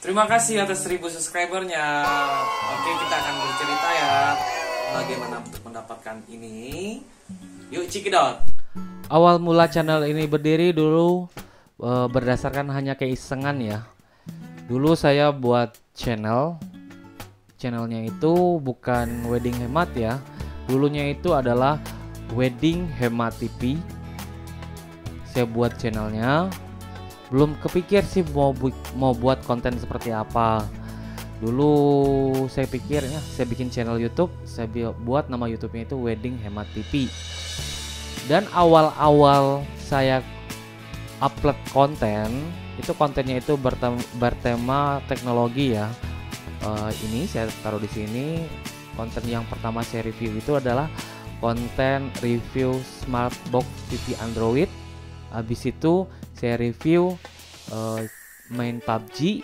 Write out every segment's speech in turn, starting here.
Terima kasih atas 1000 subscribernya. Oke, kita akan bercerita ya bagaimana untuk mendapatkan ini. Yuk cekidot. Awal mula channel ini berdiri dulu berdasarkan hanya keisengan ya. Dulu saya buat channelnya itu bukan wedding hemat ya. Dulunya itu adalah wedding hemat TV. Saya buat channelnya, belum kepikir sih mau buat konten seperti apa. Dulu saya pikir ya, saya bikin channel YouTube, saya buat nama YouTube-nya itu Wedding Hemat TV. Dan awal-awal saya upload konten, itu kontennya itu bertema teknologi ya. Ini saya taruh di sini. Konten yang pertama saya review itu adalah konten review Smartbox TV Android. Habis itu saya review main PUBG.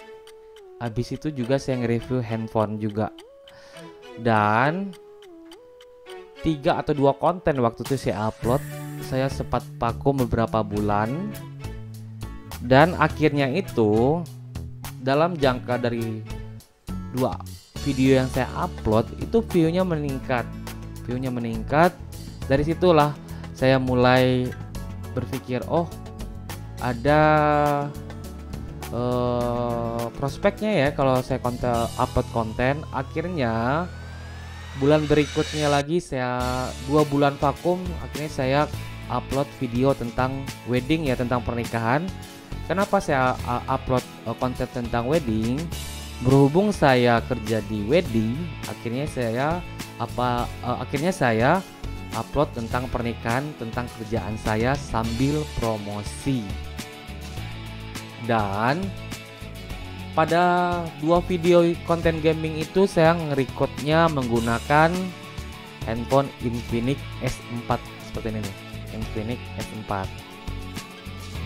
Habis itu juga saya nge-review handphone juga. Dan 3 atau 2 konten waktu itu saya upload. Saya sempat vakum beberapa bulan. Dan akhirnya itu dalam jangka dari 2 video yang saya upload itu view-nya meningkat. Dari situlah saya mulai berpikir, oh ada prospeknya ya kalau saya upload konten. Akhirnya bulan berikutnya lagi saya 2 bulan vakum, akhirnya saya upload video tentang wedding ya, tentang pernikahan. Kenapa saya upload konten tentang wedding? Berhubung saya kerja di wedding, akhirnya saya upload tentang pernikahan, tentang kerjaan saya sambil promosi. Dan pada 2 video konten gaming itu saya nge-recordnya menggunakan handphone Infinix S4 seperti ini nih, Infinix S4.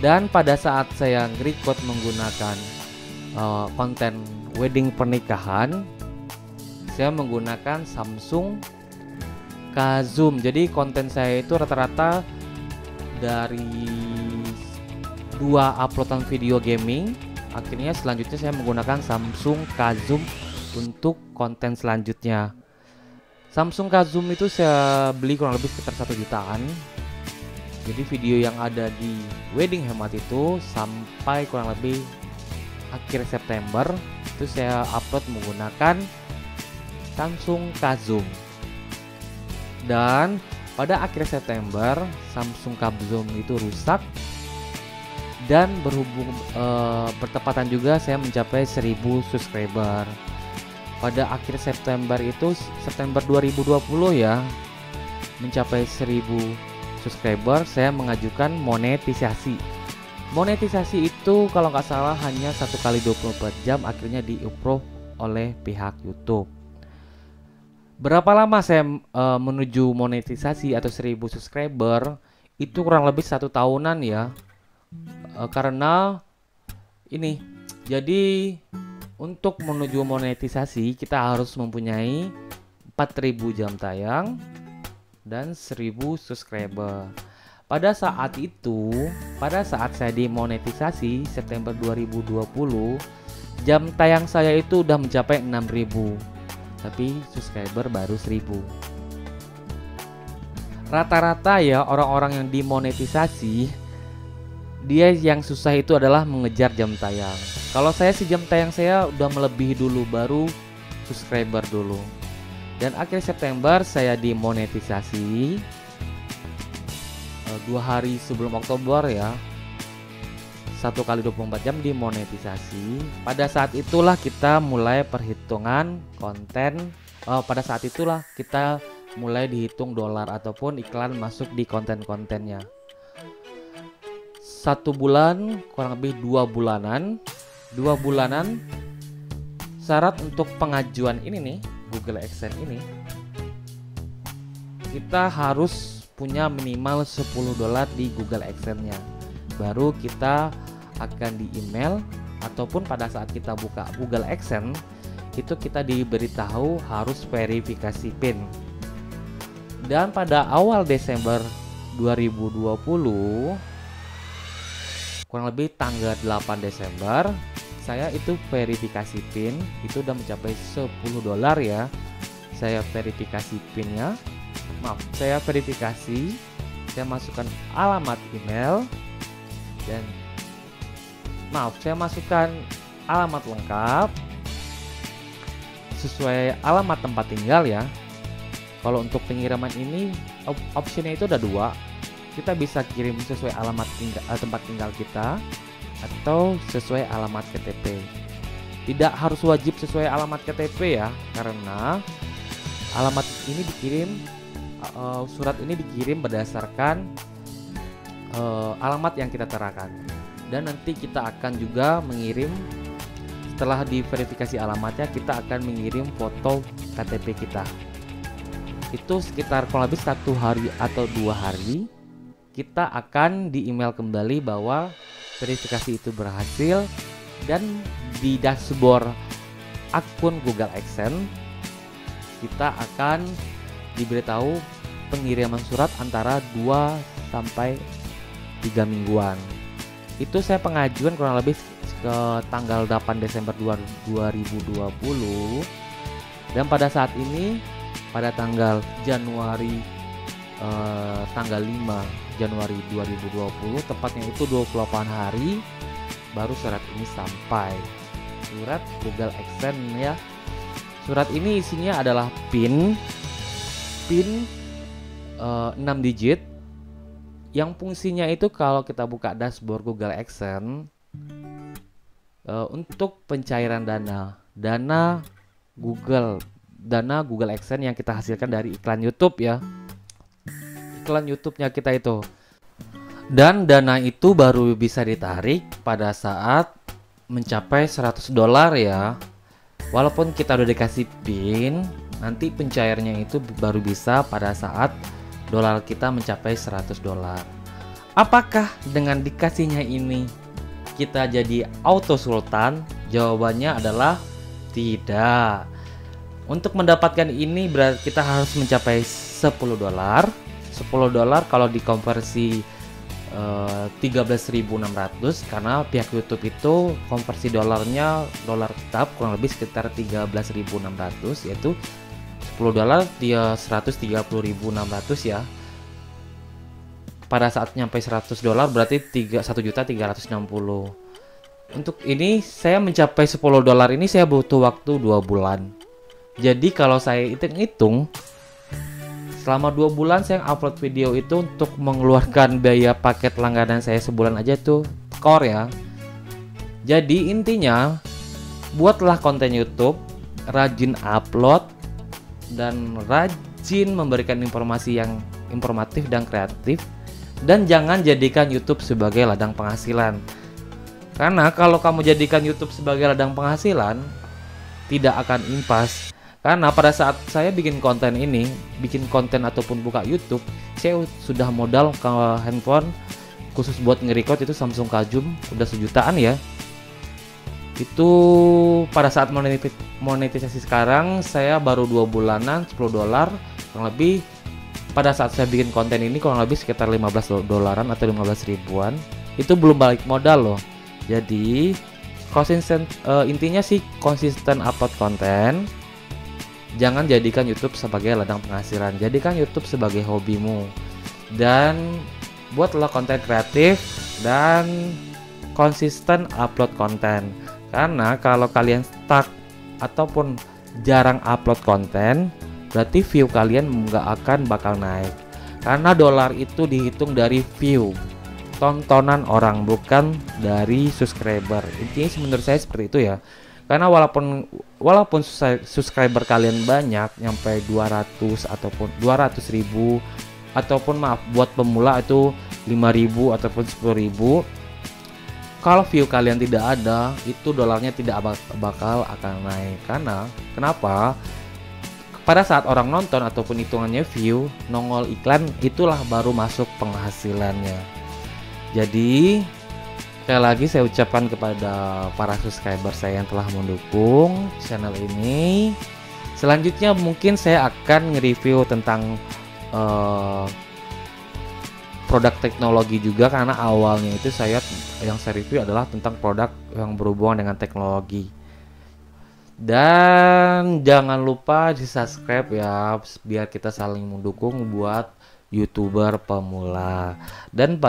Dan pada saat saya nge-record menggunakan konten wedding pernikahan, saya menggunakan Samsung Kazum. Jadi konten saya itu rata-rata dari 2 uploadan video gaming. Akhirnya selanjutnya saya menggunakan Samsung Kazum untuk konten selanjutnya. Samsung Kazum itu saya beli kurang lebih sekitar 1 jutaan. Jadi video yang ada di wedding hemat itu sampai kurang lebih akhir September itu saya upload menggunakan Samsung Kazum. Dan pada akhir September Samsung Kazum itu rusak. Dan bertepatan juga saya mencapai 1000 subscriber. Pada akhir September itu, September 2020 ya, mencapai 1000 subscriber, saya mengajukan monetisasi. Monetisasi itu kalau nggak salah hanya 1 kali 24 jam, akhirnya di-approve oleh pihak YouTube. Berapa lama saya menuju monetisasi atau 1000 subscriber? Itu kurang lebih 1 tahunan ya. Karena ini, jadi untuk menuju monetisasi kita harus mempunyai 4000 jam tayang dan 1000 subscriber. Pada saat saya dimonetisasi September 2020, jam tayang saya itu udah mencapai 6000, tapi subscriber baru 1000. Rata-rata ya orang-orang yang dimonetisasi, dia yang susah itu adalah mengejar jam tayang. Kalau saya sih jam tayang saya udah melebihi dulu, baru subscriber dulu. Dan akhir September saya dimonetisasi 2 hari sebelum Oktober ya, 1 kali 24 jam dimonetisasi. Pada saat itulah kita mulai perhitungan konten. Pada saat itulah kita mulai dihitung dolar ataupun iklan masuk di konten-kontennya. 1 bulan kurang lebih 2 bulanan. Syarat untuk pengajuan ini nih, Google AdSense ini, kita harus punya minimal 10 dolar di Google AdSense-nya. Baru kita akan di email ataupun pada saat kita buka Google AdSense itu kita diberitahu harus verifikasi PIN. Dan pada awal Desember 2020, kurang lebih tanggal 8 Desember, saya itu verifikasi PIN itu udah mencapai $10 ya. Saya verifikasi PIN-nya. Maaf, saya verifikasi, saya masukkan alamat email dan saya masukkan alamat lengkap sesuai alamat tempat tinggal ya. Kalau untuk pengiriman ini opsinya itu ada 2. Kita bisa kirim sesuai alamat tempat tinggal kita atau sesuai alamat KTP. Tidak harus wajib sesuai alamat KTP ya, karena alamat ini dikirim surat ini dikirim berdasarkan alamat yang kita terakan. Dan nanti kita akan juga mengirim, setelah diverifikasi alamatnya, kita akan mengirim foto KTP kita. Itu sekitar kurang lebih 1 hari atau 2 hari kita akan di email kembali bahwa verifikasi itu berhasil, dan di dashboard akun Google AdSense kita akan diberitahu pengiriman surat antara 2 sampai 3 mingguan. Itu saya pengajuan kurang lebih ke tanggal 8 Desember 2020, dan pada saat ini pada tanggal tanggal 5 Januari 2020, tepatnya itu 28 hari baru surat ini sampai. Surat Google AdSense ya. Surat ini isinya adalah PIN 6 digit yang fungsinya itu kalau kita buka dashboard Google AdSense untuk pencairan dana Google AdSense yang kita hasilkan dari iklan YouTube ya. Iklan YouTube-nya kita itu. Dan dana itu baru bisa ditarik pada saat mencapai $100 ya. Walaupun kita udah dikasih PIN, nanti pencairannya itu baru bisa pada saat dolar kita mencapai $100. Apakah dengan dikasihnya ini kita jadi auto sultan? Jawabannya adalah tidak. Untuk mendapatkan ini berarti kita harus mencapai $10. $10 kalau dikonversi 13.600, karena pihak YouTube itu konversi dolarnya dolar tetap kurang lebih sekitar 13.600, yaitu $10 dia 130.600 ya. Pada saat nyampe $100 berarti 1.360.000. Untuk ini saya mencapai $10 ini saya butuh waktu 2 bulan. Jadi kalau saya hitung-hitung, selama 2 bulan saya upload video itu untuk mengeluarkan biaya paket langganan saya sebulan aja tuh core ya. Jadi intinya, buatlah konten YouTube, rajin upload, dan rajin memberikan informasi yang informatif dan kreatif, dan jangan jadikan YouTube sebagai ladang penghasilan. Karena kalau kamu jadikan YouTube sebagai ladang penghasilan, tidak akan impas. Karena pada saat saya bikin konten ataupun buka YouTube, saya sudah modal ke handphone khusus buat nge-record itu Samsung Kajum udah 1 jutaan ya. Itu pada saat monetisasi sekarang saya baru 2 bulanan $10, kurang lebih pada saat saya bikin konten ini kurang lebih sekitar $15 atau 15 ribuan. Itu belum balik modal loh. Jadi intinya sih konsisten upload konten. Jangan jadikan YouTube sebagai ladang penghasilan, jadikan YouTube sebagai hobimu, dan buatlah konten kreatif dan konsisten upload konten. Karena kalau kalian stuck ataupun jarang upload konten, berarti view kalian nggak bakal naik. Karena dolar itu dihitung dari view, tontonan orang, bukan dari subscriber. Intinya menurut saya seperti itu ya. Karena walaupun subscriber kalian banyak, nyampe 200 ataupun 200.000, ataupun maaf buat pemula itu 5.000 ataupun 10.000, kalau view kalian tidak ada, itu dolarnya tidak bakal akan naik. Karena kenapa? Pada saat orang nonton ataupun hitungannya view, nongol iklan, itulah baru masuk penghasilannya. Jadi sekali lagi saya ucapkan kepada para subscriber saya yang telah mendukung channel ini. Selanjutnya mungkin saya akan nge-review tentang produk teknologi juga, karena awalnya itu yang saya review adalah tentang produk yang berhubungan dengan teknologi. Dan jangan lupa di subscribe ya, biar kita saling mendukung buat YouTuber pemula. Dan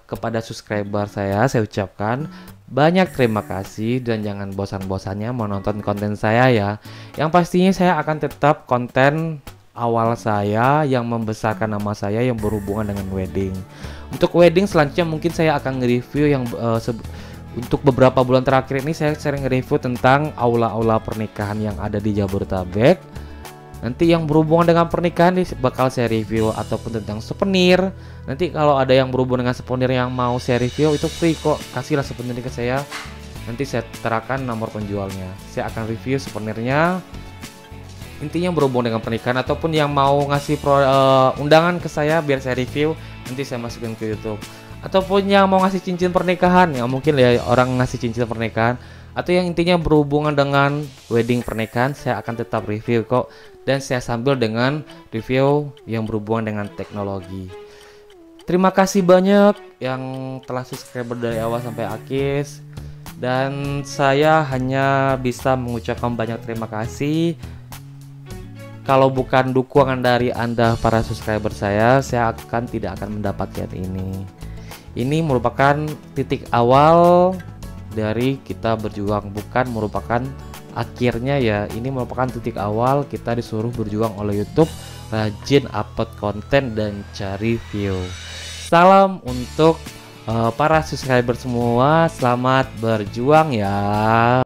kepada subscriber saya ucapkan banyak terima kasih, dan jangan bosan-bosannya menonton konten saya ya. Yang pastinya saya akan tetap konten awal saya yang membesarkan nama saya yang berhubungan dengan wedding. Untuk wedding selanjutnya mungkin saya akan nge-review yang untuk beberapa bulan terakhir ini saya sering nge-review tentang aula-aula pernikahan yang ada di Jabodetabek. Nanti yang berhubungan dengan pernikahan bakal saya review, ataupun tentang souvenir. Nanti kalau ada yang berhubungan dengan souvenir yang mau saya review itu free kok, kasihlah souvenir ke saya. Nanti saya terakan nomor penjualnya. Saya akan review souvenirnya. Intinya berhubungan dengan pernikahan, ataupun yang mau ngasih undangan ke saya biar saya review, nanti saya masukin ke YouTube. Ataupun yang mau ngasih cincin pernikahan, ya mungkin ya orang ngasih cincin pernikahan, atau yang intinya berhubungan dengan wedding pernikahan, saya akan tetap review kok. Dan saya sambil dengan review yang berhubungan dengan teknologi. Terima kasih banyak yang telah subscribe dari awal sampai akhir. Dan saya hanya bisa mengucapkan banyak terima kasih. Kalau bukan dukungan dari Anda para subscriber saya tidak akan mendapatkan ini. Ini merupakan titik awal dari kita berjuang, bukan merupakan akhirnya ya. Ini merupakan titik awal kita disuruh berjuang oleh YouTube, rajin upload konten dan cari view. Salam untuk para subscriber semua, selamat berjuang ya.